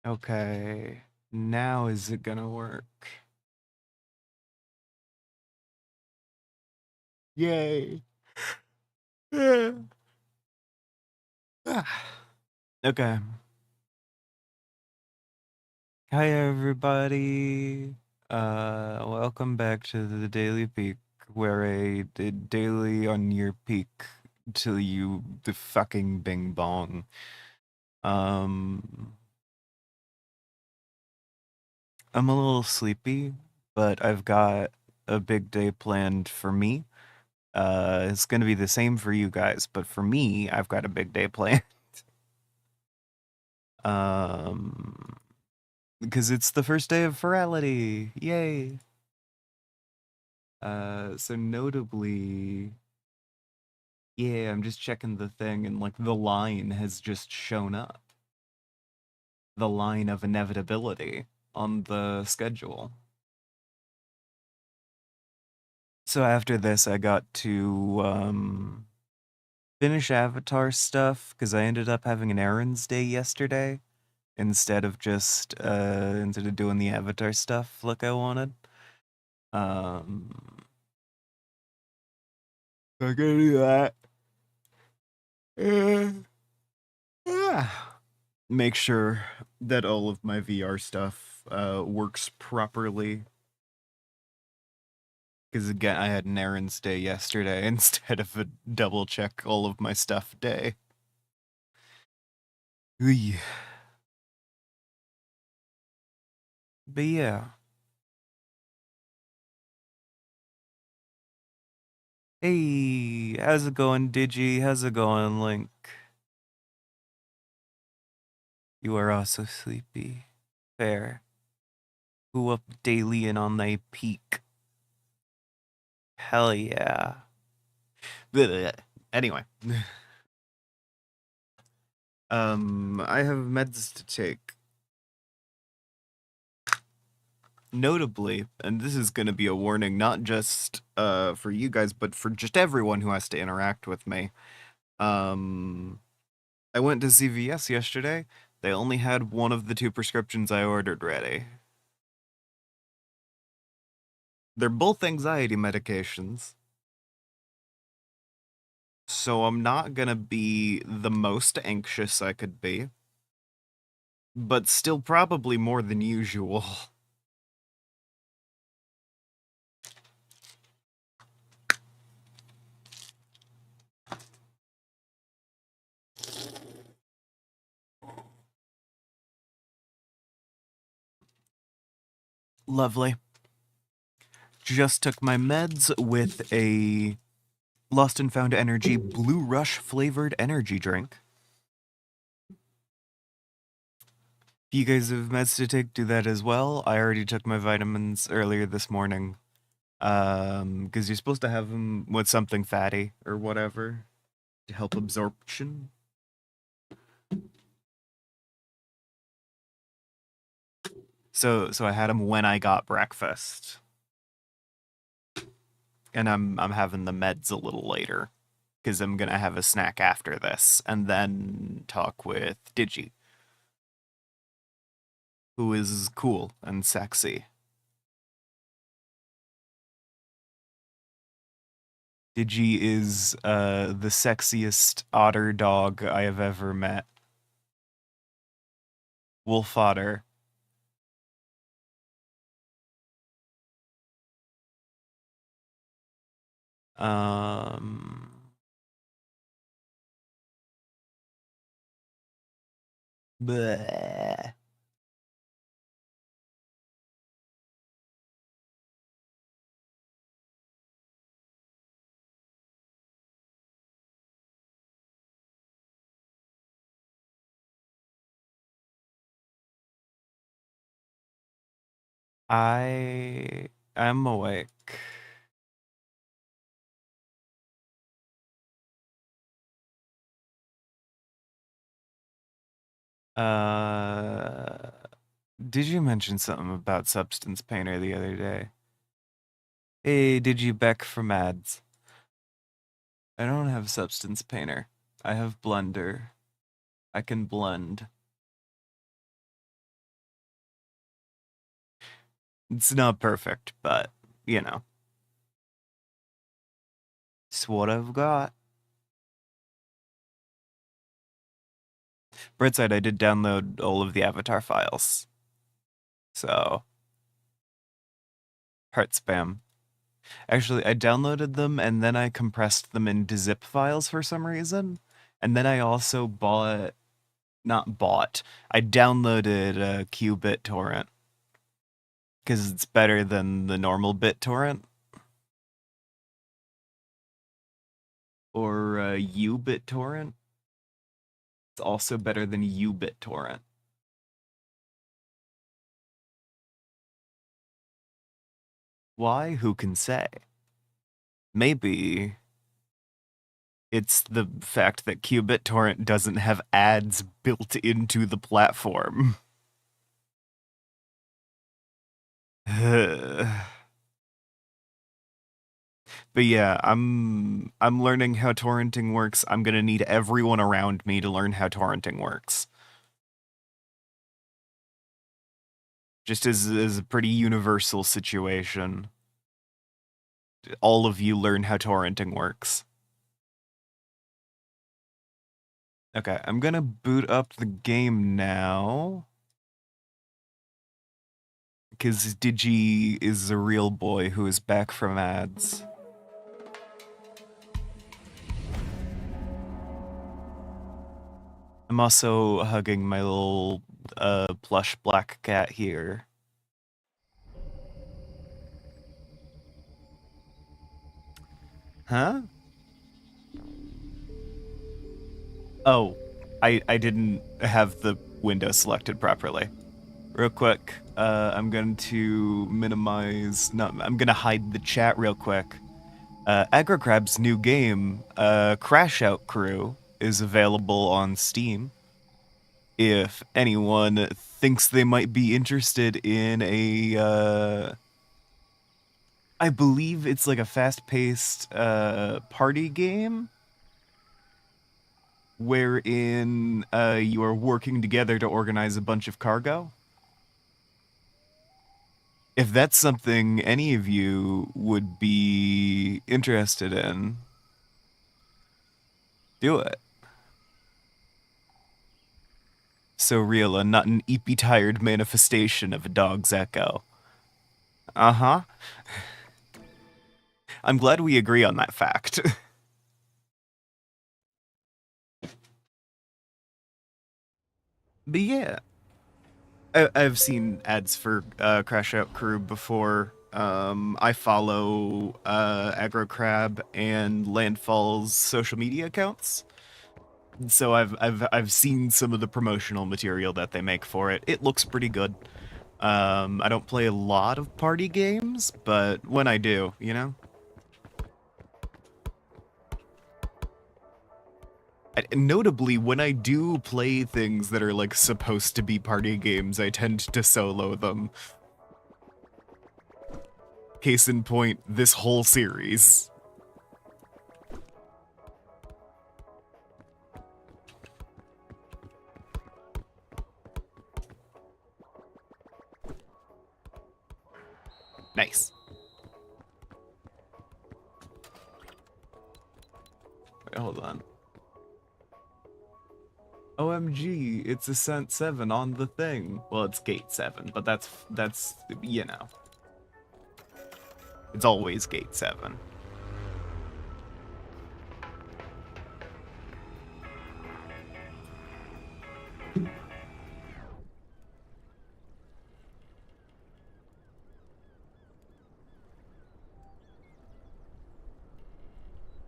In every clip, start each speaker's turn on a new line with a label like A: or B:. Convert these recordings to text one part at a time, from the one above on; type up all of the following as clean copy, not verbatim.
A: Okay, now is it gonna work? Yay! Okay. Hi everybody. Welcome back to the Daily Peak, where daily on your peak till you the fucking bing bong. Um, I'm a little sleepy, but I've got a big day planned for me. It's gonna be the same for you guys, but for me, I've got a big day planned. Um, because it's the first day of virality. Yay. So notably, yeah, I'm just checking the thing and like the line has just shown up. The line of inevitability on the schedule. So after this, I got to finish Avatar stuff because I ended up having an errands day yesterday instead of doing the Avatar stuff like I wanted. Um, I gotta do that. And make sure that all of my VR stuff works properly. Because again, I had an errands day yesterday instead of a double check all of my stuff day. Ooh. But yeah. Hey, how's it going, Digi? How's it going, Link? You are also sleepy. Fair. Who up daily and on thy peak? Hell yeah. Bleh. Anyway. I have meds to take. Notably, and this is gonna be a warning not just for you guys, but for just everyone who has to interact with me. Um I went to CVS yesterday. They only had one of the two prescriptions I ordered ready. They're both anxiety medications. So I'm not gonna be the most anxious I could be, but still probably more than usual. Lovely. Just took my meds with a Lost and Found Energy Blue Rush flavored energy drink. If you guys have meds to take, do that as well. I already took my vitamins earlier this morning. Because you're supposed to have them with something fatty or whatever to help absorption. So I had them when I got breakfast, and I'm having the meds a little later because I'm gonna have a snack after this, and then talk with Digi, who is cool and sexy. Digi is the sexiest otter dog I have ever met. Wolf otter. Um, bleh. I'm awake. Uh, did you mention something about Substance Painter the other day? Hey, did you Beck from ads? I don't have Substance Painter. I have Blender. I can blend. It's not perfect, but, you know, it's what I've got. Bright side, I did download all of the Avatar files. So, heart spam. Actually, I downloaded them and then I compressed them into zip files for some reason. And then I also I downloaded a Qbit torrent because it's better than the normal BitTorrent or uBitTorrent. It's also better than uBitTorrent. Why? Who can say? Maybe it's the fact that qBitTorrent doesn't have ads built into the platform. But yeah, I'm learning how torrenting works. I'm gonna need everyone around me to learn how torrenting works. Just as a pretty universal situation. All of you learn how torrenting works. Okay, I'm gonna boot up the game now. Because Digi is a real boy who is back from ads. I'm also hugging my little plush black cat here. Huh? Oh, I didn't have the window selected properly. Real quick, I'm going to minimize. No, I'm gonna hide the chat real quick. Agrocrab's new game, Crash Out Crew, is available on Steam. If anyone thinks they might be interested in I believe it's like a fast-paced party game wherein you are working together to organize a bunch of cargo. If that's something any of you would be interested in, do it. So real and not an eepy-tired manifestation of a dog's echo. Uh-huh. I'm glad we agree on that fact. But yeah, I've seen ads for Crash Out Crew before. I follow AgroCrab and Landfall's social media accounts, so I've seen some of the promotional material that they make for it. It looks pretty good. I don't play a lot of party games, but when I do, you know. Notably, when I do play things that are like supposed to be party games, I tend to solo them. Case in point, this whole series. Nice. Wait, hold on. OMG, it's Ascent 7 on the thing. Well, it's Gate 7, but that's, you know. It's always Gate 7.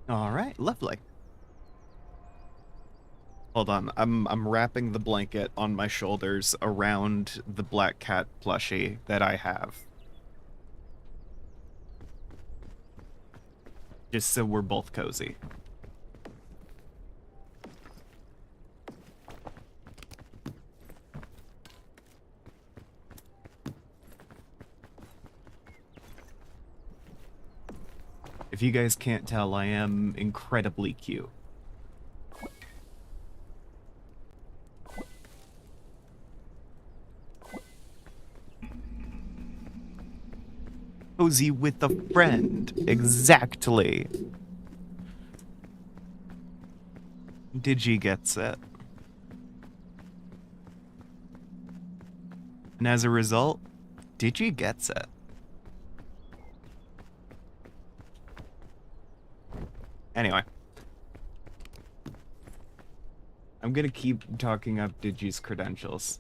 A: All right, lovely. Hold on, I'm wrapping the blanket on my shoulders around the black cat plushie that I have. Just so we're both cozy. If you guys can't tell, I am incredibly cute. cozy with a friend. Exactly. Digi gets it. And as a result, Digi gets it. Anyway. I'm gonna keep talking up Digi's credentials.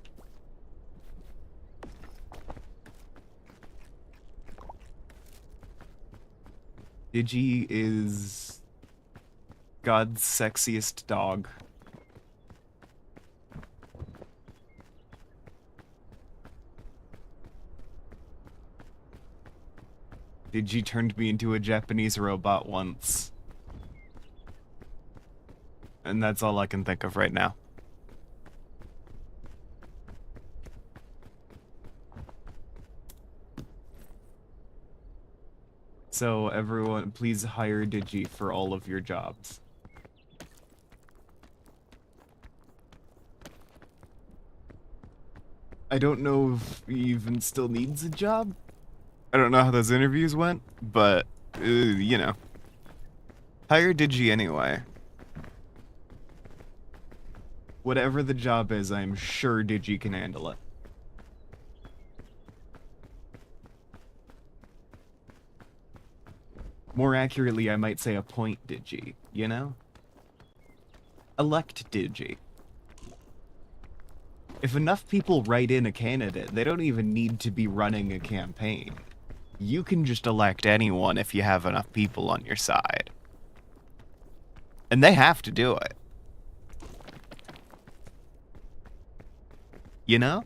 A: Digi is God's sexiest dog. Digi turned me into a Japanese robot once. And that's all I can think of right now. So everyone, please hire Digi for all of your jobs. I don't know if he even still needs a job. I don't know how those interviews went, but, you know. Hire Digi anyway. Whatever the job is, I'm sure Digi can handle it. More accurately, I might say appoint Digi, you know? Elect Digi. If enough people write in a candidate, they don't even need to be running a campaign. You can just elect anyone if you have enough people on your side. And they have to do it. You know?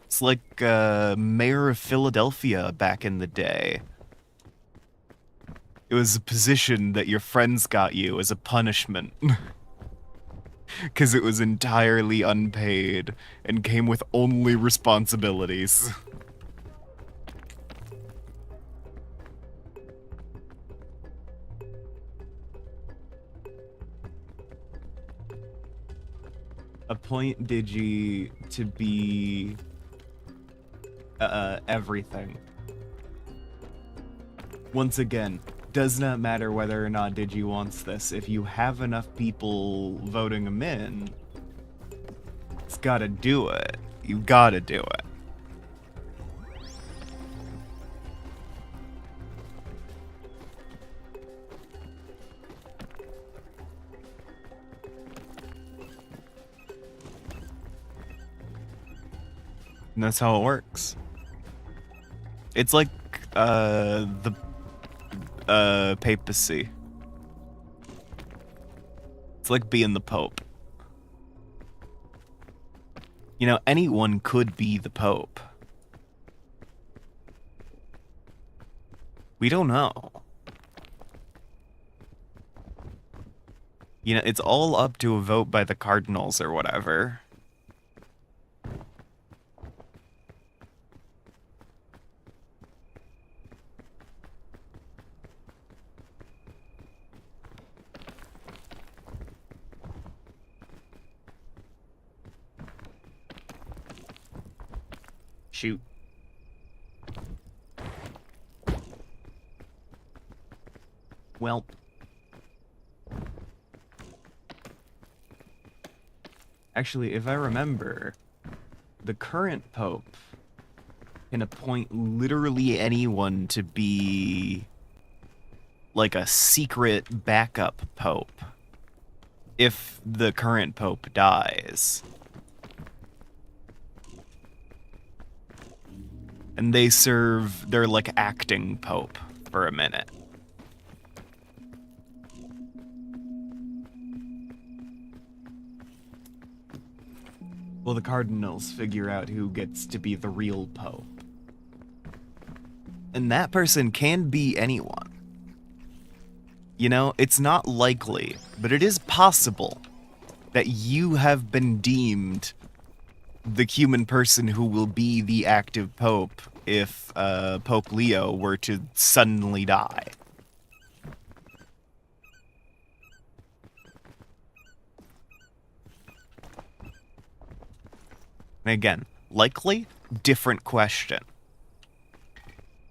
A: It's like Mayor of Philadelphia back in the day. It was a position that your friends got you as a punishment. Because it was entirely unpaid and came with only responsibilities. Appoint Digi to be everything. Once again, does not matter whether or not Digi wants this. If you have enough people voting him in, it's gotta do it. You gotta do it. And that's how it works. It's like, the papacy. It's like being the Pope. You know, anyone could be the Pope. We don't know. You know, it's all up to a vote by the cardinals or whatever. Shoot. Well. Actually, if I remember, the current Pope can appoint literally anyone to be like a secret backup Pope if the current Pope dies. And they're like acting Pope for a minute. Well, the cardinals figure out who gets to be the real Pope. And that person can be anyone. You know, it's not likely, but it is possible that you have been deemed the human person who will be the active Pope if Pope Leo were to suddenly die. And again, likely, different question.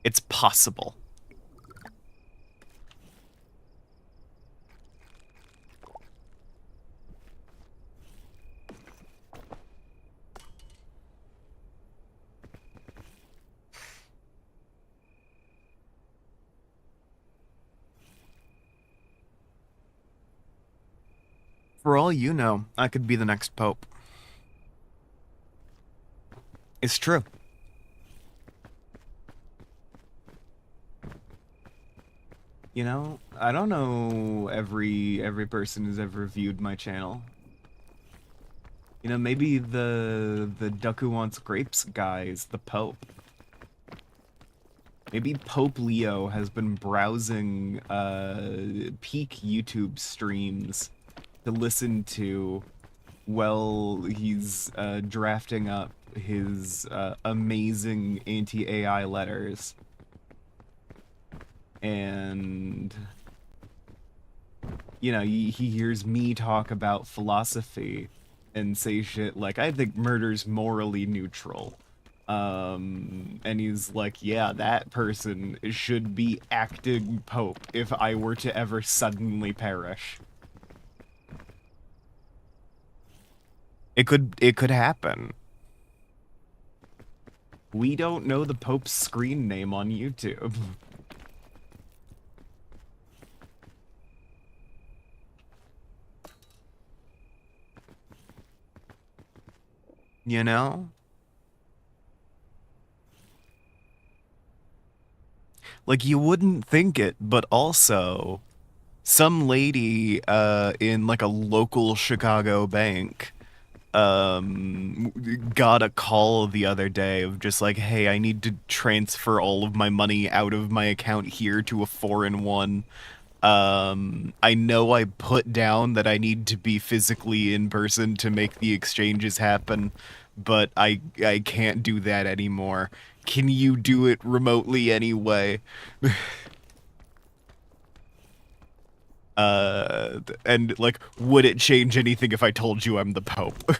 A: It's possible. For all you know, I could be the next pope. It's true. You know, I don't know every person who's ever viewed my channel. You know, maybe the Duck Who Wants Grapes guy is the Pope. Maybe Pope Leo has been browsing peak YouTube streams to listen to while he's drafting up his amazing anti-AI letters. And you know, he hears me talk about philosophy and say shit like, I think murder's morally neutral. And he's like, yeah, that person should be acting pope if I were to ever suddenly perish. It could happen. We don't know the Pope's screen name on YouTube. You know? Like, you wouldn't think it, but also, some lady in like a local Chicago bank got a call the other day of just like, hey, I need to transfer all of my money out of my account here to a foreign one. I know I put down that I need to be physically in person to make the exchanges happen, but I can't do that anymore. Can you do it remotely anyway? And like, would it change anything if I told you I'm the Pope?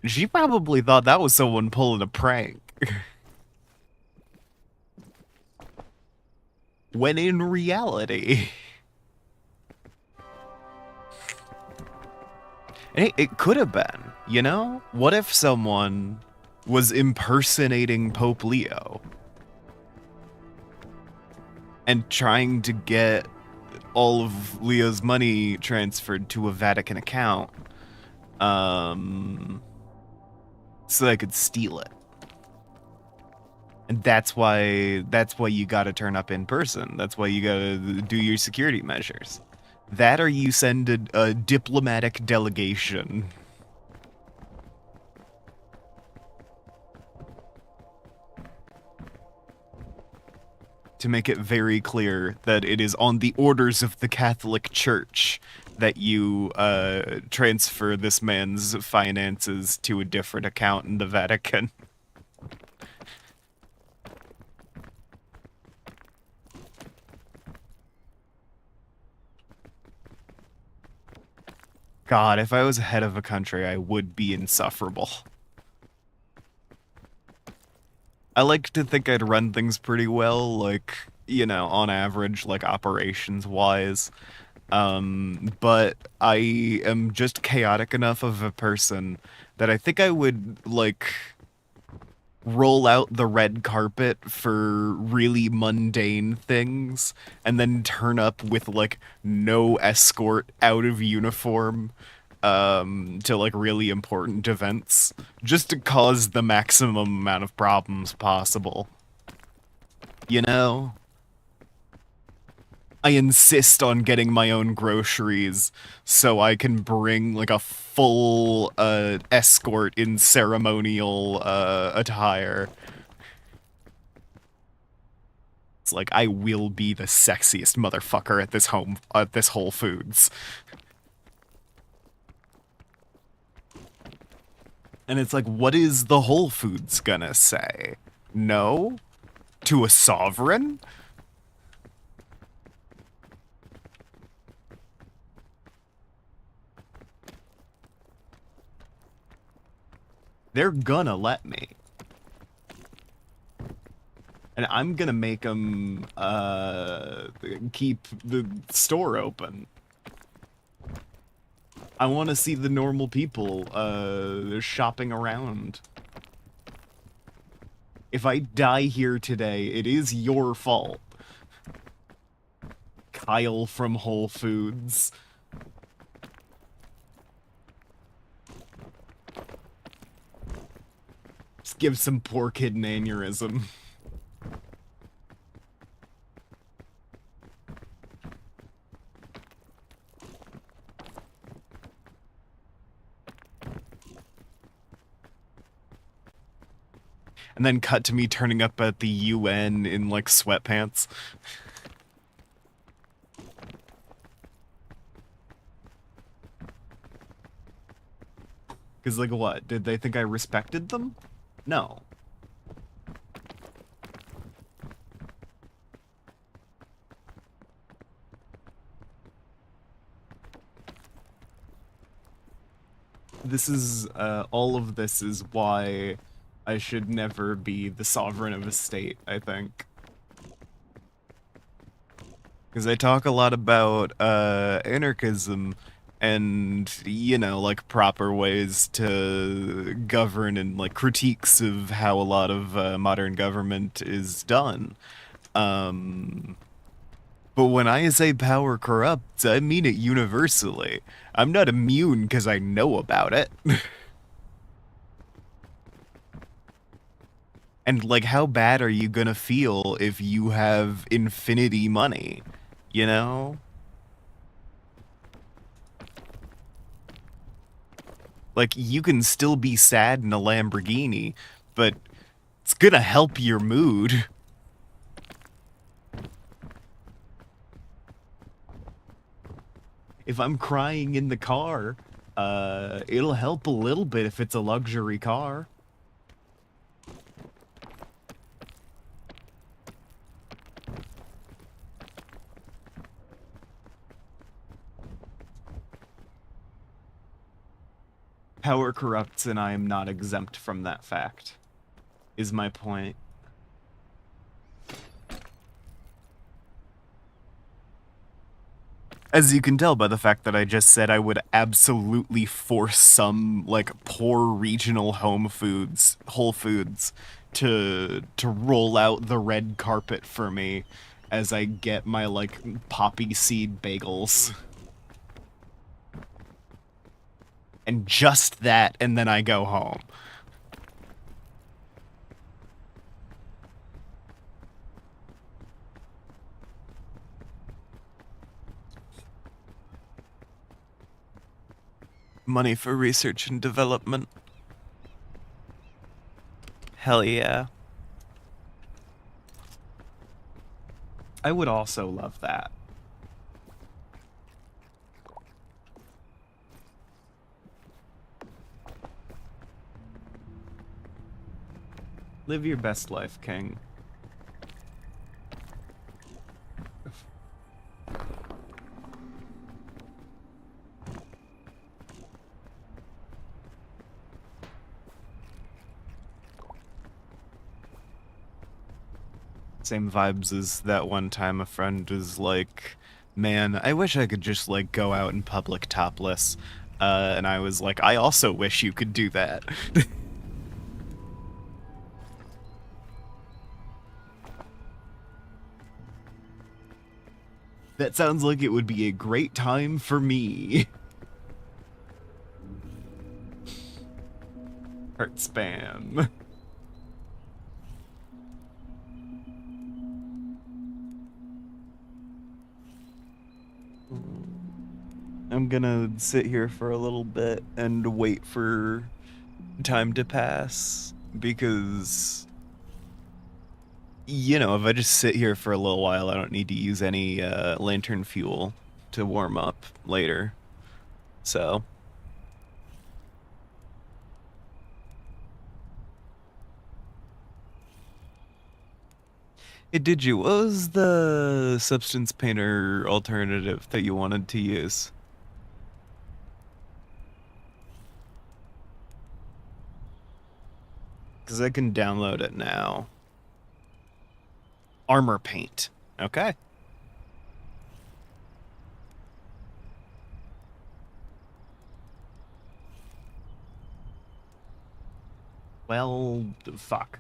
A: She probably thought that was someone pulling a prank. When in reality... Hey, it could have been, you know? What if someone was impersonating Pope Leo and trying to get all of Leo's money transferred to a Vatican account, so they could steal it? And that's why you gotta turn up in person. That's why you gotta do your security measures. That or you send a diplomatic delegation. To make it very clear that it is on the orders of the Catholic Church that you transfer this man's finances to a different account in the Vatican. God, if I was head of a country, I would be insufferable. I like to think I'd run things pretty well, like, you know, on average, like operations-wise. But I am just chaotic enough of a person that I think I would, like, roll out the red carpet for really mundane things and then turn up with, like, no escort out of uniform to like really important events just to cause the maximum amount of problems possible. You know? I insist on getting my own groceries so I can bring like a full escort in ceremonial attire. It's like I will be the sexiest motherfucker at this Whole Foods. And it's like, what is the Whole Foods gonna say? No? To a sovereign? They're gonna let me. And I'm gonna make them keep the store open. I want to see the normal people shopping around. If I die here today, it is your fault. Kyle from Whole Foods. Just give some poor kid an aneurysm. And then cut to me turning up at the UN in, like, sweatpants. Because, like, what? Did they think I respected them? No. This is, all of this is why I should never be the sovereign of a state, I think. Because I talk a lot about, anarchism and, you know, like, proper ways to govern and, like, critiques of how a lot of, modern government is done. But when I say power corrupts, I mean it universally. I'm not immune because I know about it. And, like, how bad are you gonna feel if you have infinity money? You know? Like, you can still be sad in a Lamborghini, but it's gonna help your mood. If I'm crying in the car, it'll help a little bit if it's a luxury car. Power corrupts, and I am not exempt from that fact, is my point. As you can tell by the fact that I just said I would absolutely force some, like, poor regional Whole Foods to roll out the red carpet for me as I get my, like, poppy seed bagels. And just that, and then I go home. Money for research and development. Hell yeah. I would also love that. Live your best life, King. Same vibes as that one time a friend was like, man, I wish I could just, like, go out in public topless. And I was like, I also wish you could do that. That sounds like it would be a great time for me. Heart spam. I'm gonna sit here for a little bit and wait for time to pass, because, you know, if I just sit here for a little while, I don't need to use any lantern fuel to warm up later. So it did you. What was the substance painter alternative that you wanted to use? Because I can download it now. Armor paint. Okay. Well, fuck.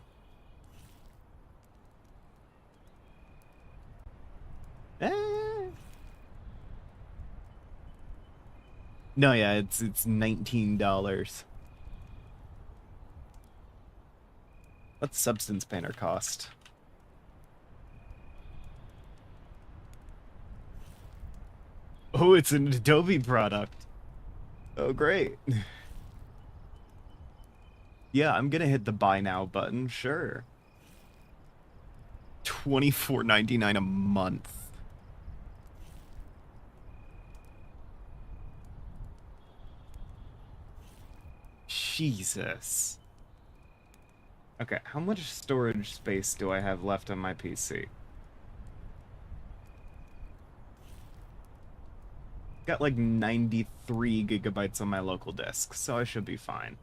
A: Eh. No, yeah, it's $19. What's Substance Painter cost? Oh, it's an Adobe product. Oh, great. Yeah, I'm gonna hit the buy now button, sure. $24.99 a month. Jesus. Okay, how much storage space do I have left on my PC? Got like 93 gigabytes on my local disk, so I should be fine.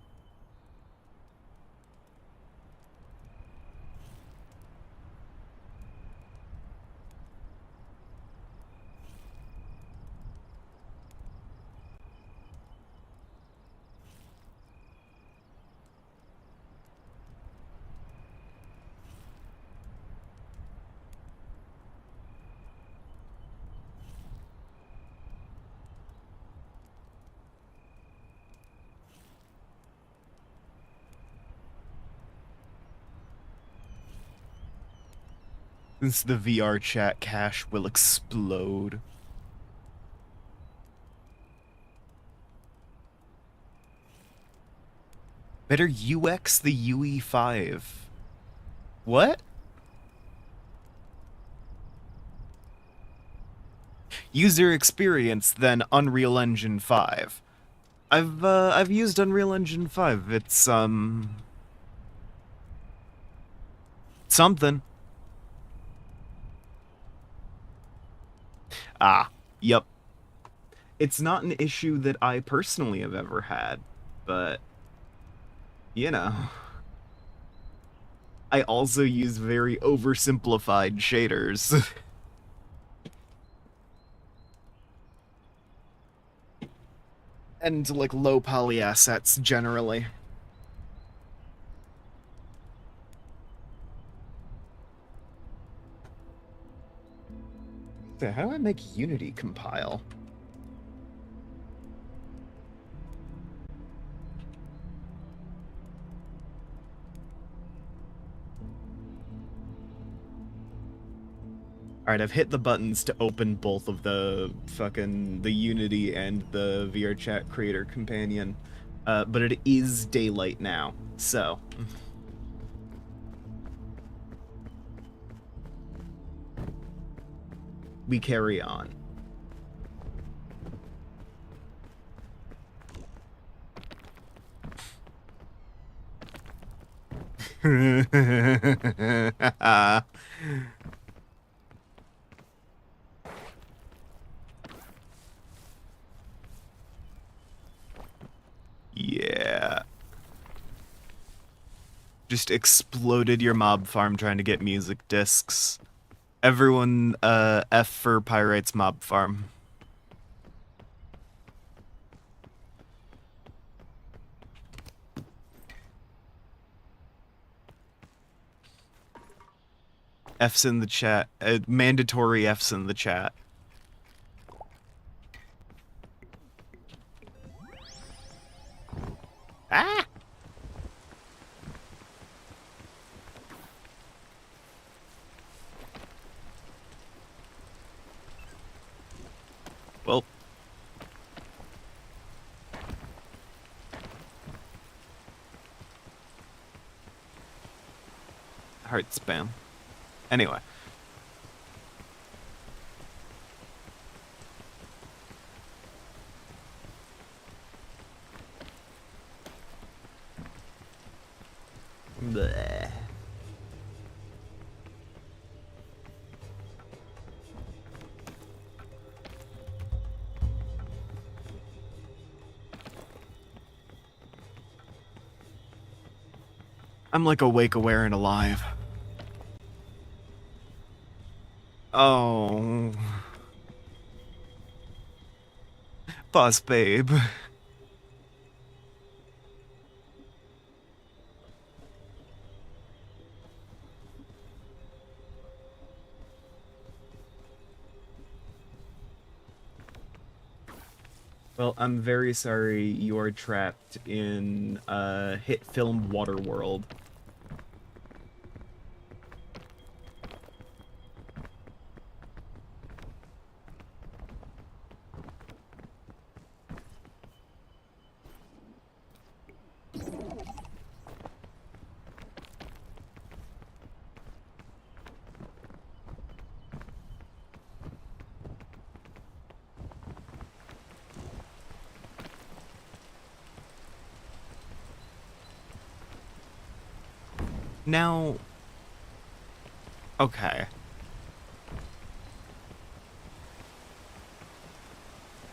A: Since the VR chat cache will explode. Better UX the UE5. What? User experience than Unreal Engine 5. I've used Unreal Engine 5. It's something. Ah, yep. It's not an issue that I personally have ever had, but you know. I also use very oversimplified shaders. And like low poly assets generally. So how do I make Unity compile? Alright, I've hit the buttons to open both of the Unity and the VRChat Creator Companion. But it is daylight now, so. We carry on. Yeah. Just exploded your mob farm trying to get music discs. Everyone, F for Pyrite's mob farm. F's in the chat. Mandatory F's in the chat. Ah! Well. Heart spam. Anyway. Bleh. I'm like awake, aware, and alive. Oh. Boss babe. Well, I'm very sorry you are trapped in hit film Waterworld. Now, okay.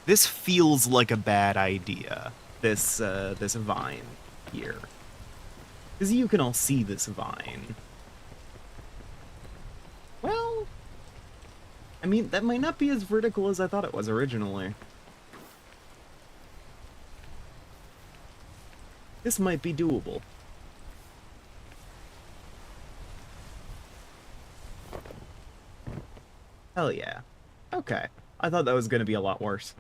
A: This feels like a bad idea. This vine here. Because you can all see this vine. Well, I mean, that might not be as vertical as I thought it was originally. This might be doable. Hell yeah. Okay. I thought that was going to be a lot worse.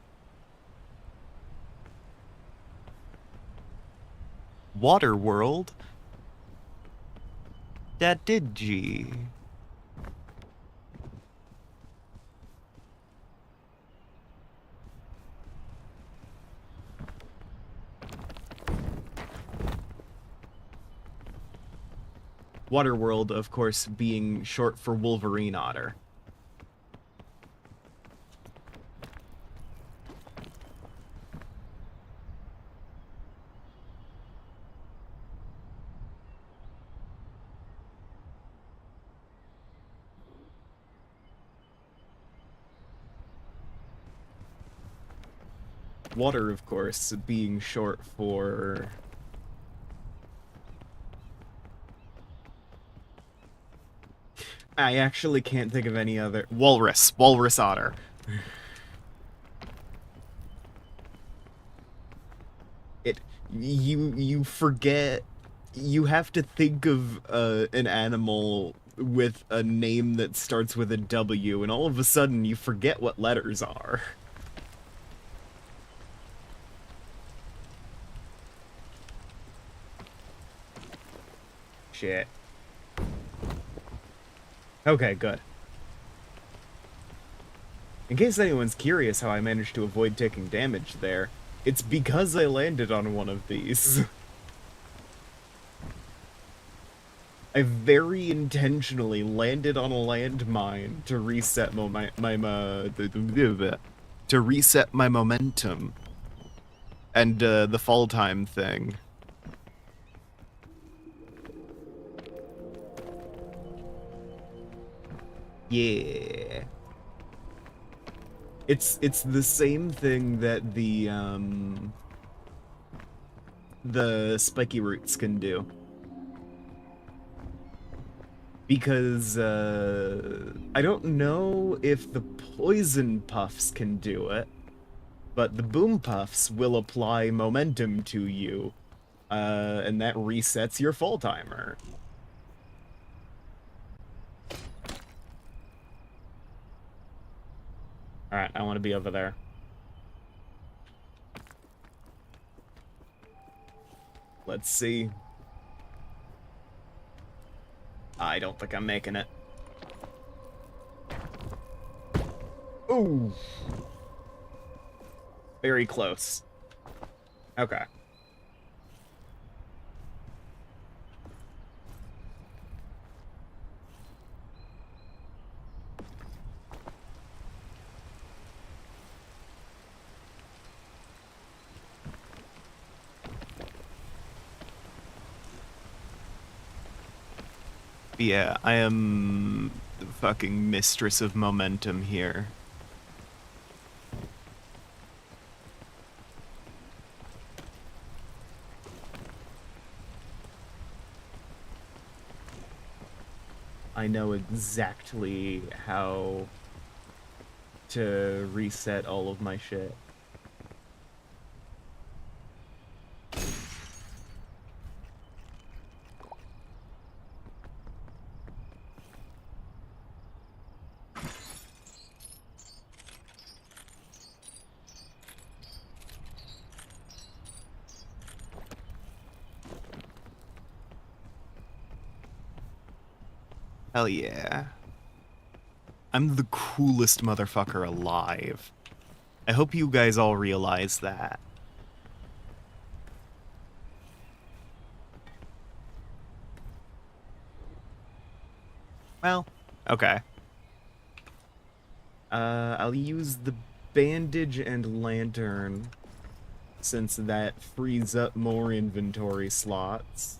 A: Waterworld? That did G. Waterworld, of course, being short for Wolverine Otter. Water, of course, being short for... I actually can't think of any other... Walrus. Walrus Otter. You forget... You have to think of an animal with a name that starts with a W, and all of a sudden you forget what letters are. Shit. Okay, good. In case anyone's curious how I managed to avoid taking damage there, it's because I landed on one of these. I very intentionally landed on a landmine to reset to reset my momentum and the fall time thing. Yeah. It's the same thing that the spiky roots can do. Because I don't know if the poison puffs can do it, but the boom puffs will apply momentum to you, and that resets your fall timer. Alright, I want to be over there. Let's see. I don't think I'm making it. Ooh. Very close. Okay. Yeah, I am the fucking mistress of momentum here. I know exactly how to reset all of my shit. Hell yeah. I'm the coolest motherfucker alive. I hope you guys all realize that. Well, okay. I'll use the bandage and lantern since that frees up more inventory slots.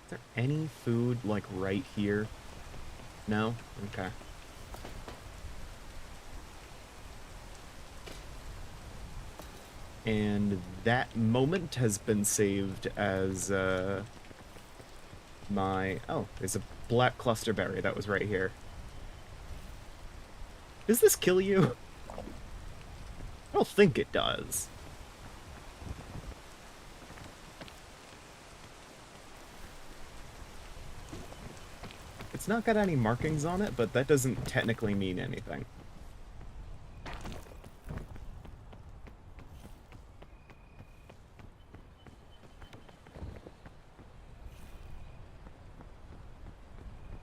A: Is there any food, like, right here? No? Okay. And that moment has been saved as, my... Oh, there's a black clusterberry that was right here. Does this kill you? I don't think it does. It's not got any markings on it, but that doesn't technically mean anything.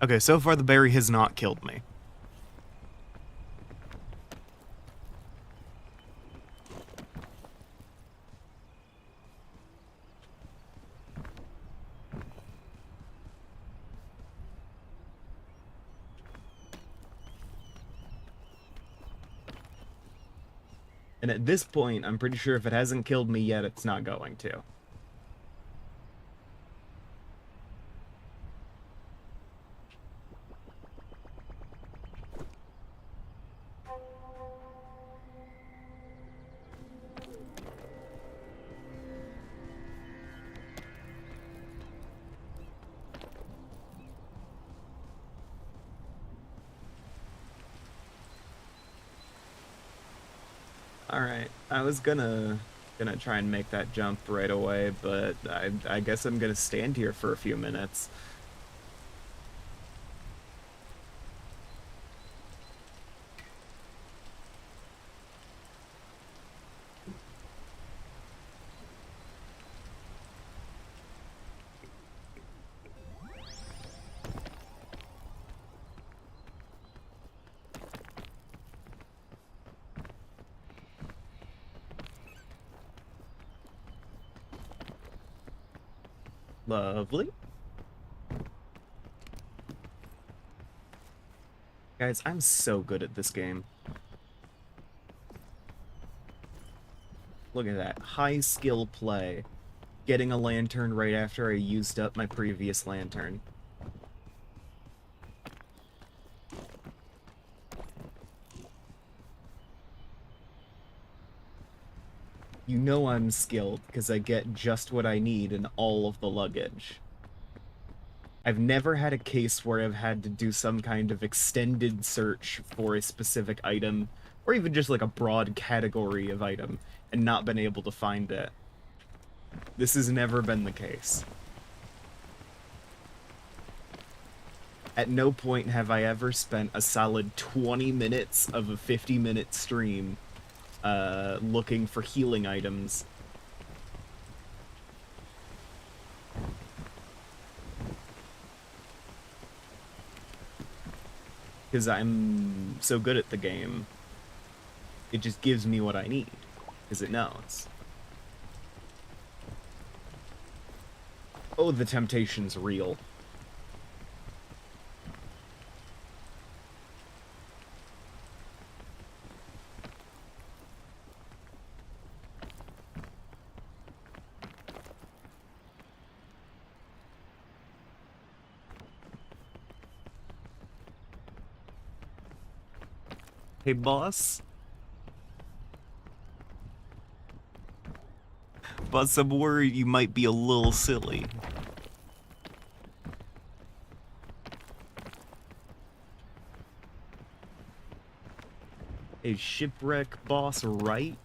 A: Okay, so far the berry has not killed me. And at this point, I'm pretty sure if it hasn't killed me yet, it's not going to. Alright, I was gonna try and make that jump right away, but I guess I'm gonna stand here for a few minutes. Lovely. Guys, I'm so good at this game. Look at that. High skill play. Getting a lantern right after I used up my previous lantern. You know I'm skilled, because I get just what I need in all of the luggage. I've never had a case where I've had to do some kind of extended search for a specific item, or even just like a broad category of item, and not been able to find it. This has never been the case. At no point have I ever spent a solid 20 minutes of a 50-minute stream looking for healing items. Because I'm so good at the game, it just gives me what I need, because it knows. Oh, the temptation's real. Hey, boss. Boss, I'm worried you might be a little silly. Is shipwreck boss right?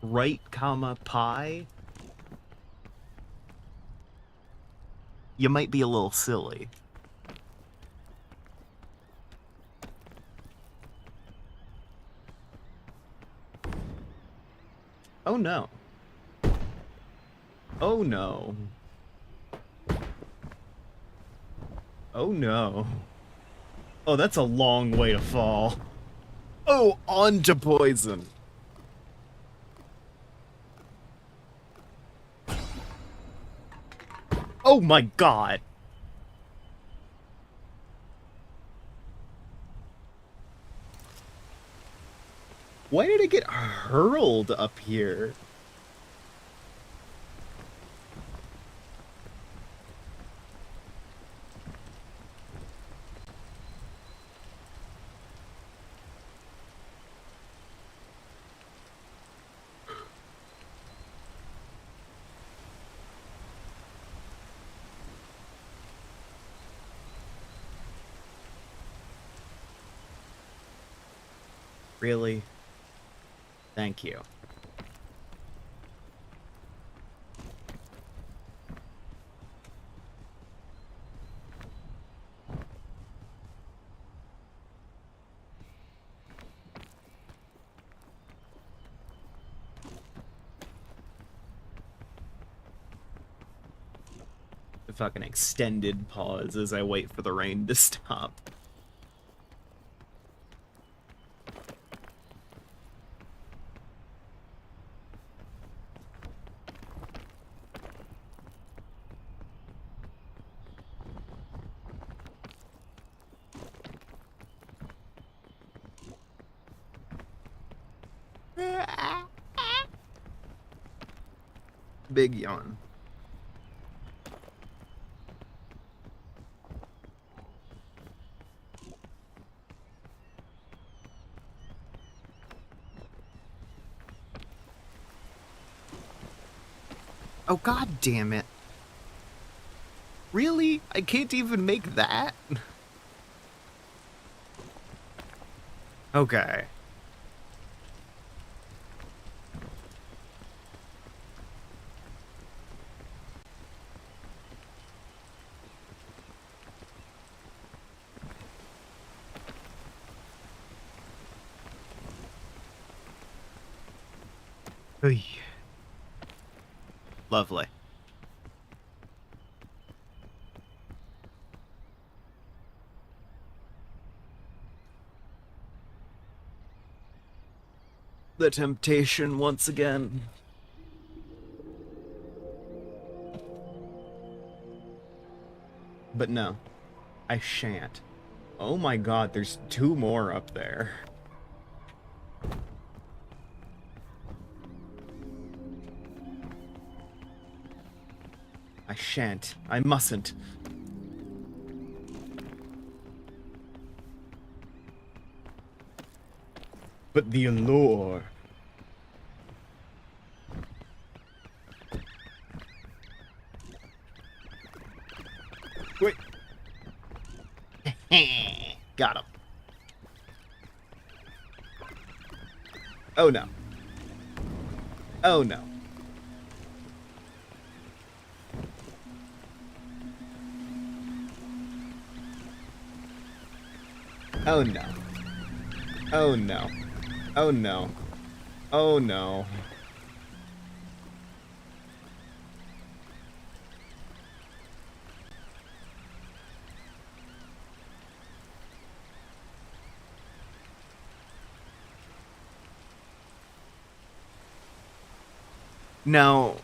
A: Right, comma, pie? You might be a little silly. Oh no. Oh no. Oh no. Oh, that's a long way to fall. Oh, onto poison. Oh my god. Why did it get hurled up here? Really? Thank you. The fucking extended pause as I wait for the rain to stop. Big yawn. Oh, god damn it. Really? I can't even make that? Okay. Oy. Lovely. The temptation once again. But no, I shan't. Oh my god, there's two more up there. I shan't. I mustn't. But the allure. Wait. Got him. Oh no. Oh no. Oh no. Oh no. Oh no. Oh no. Now,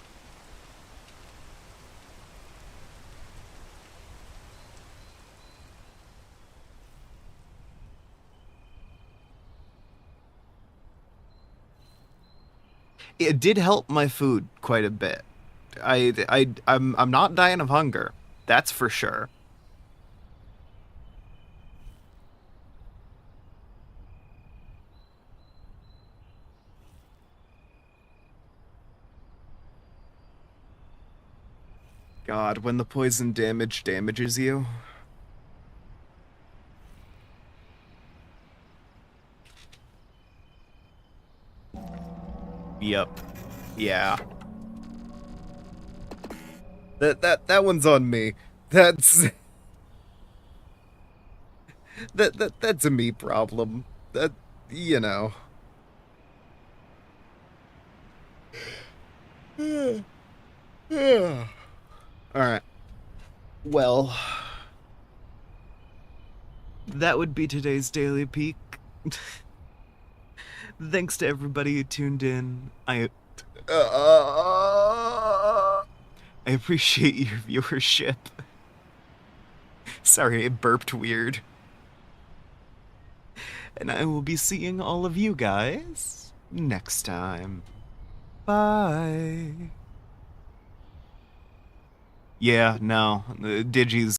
A: it did help my food quite a bit. I'm not dying of hunger. That's for sure. God, when the poison damage damages you. Yep. Yeah. That one's on me. That's that's a me problem. That you know. All right. Well, that would be today's Daily Peak. Thanks to everybody who tuned in. I appreciate your viewership. Sorry, I burped weird. And I will be seeing all of you guys next time. Bye. Yeah, no, Digi's